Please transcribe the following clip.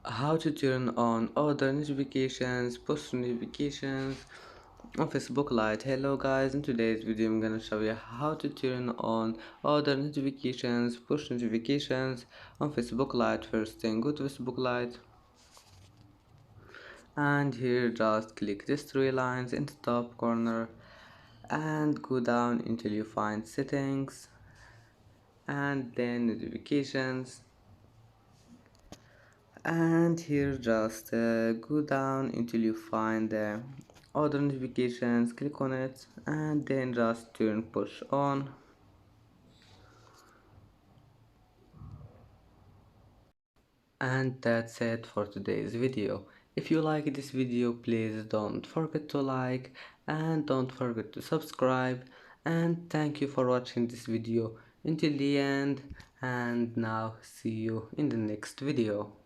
how to turn on other notifications, push notifications on Facebook Lite. Hello guys, in today's video I'm gonna show you how to turn on other notifications, push notifications on Facebook Lite. First thing, go to Facebook Lite, and here just click these three lines in the top corner and go down until you find settings and then notifications, and here just go down until you find the other notifications, click on it and then just turn push on. And that's it for today's video. If you like this video, please don't forget to like and don't forget to subscribe, and thank you for watching this video until the end, and now see you in the next video.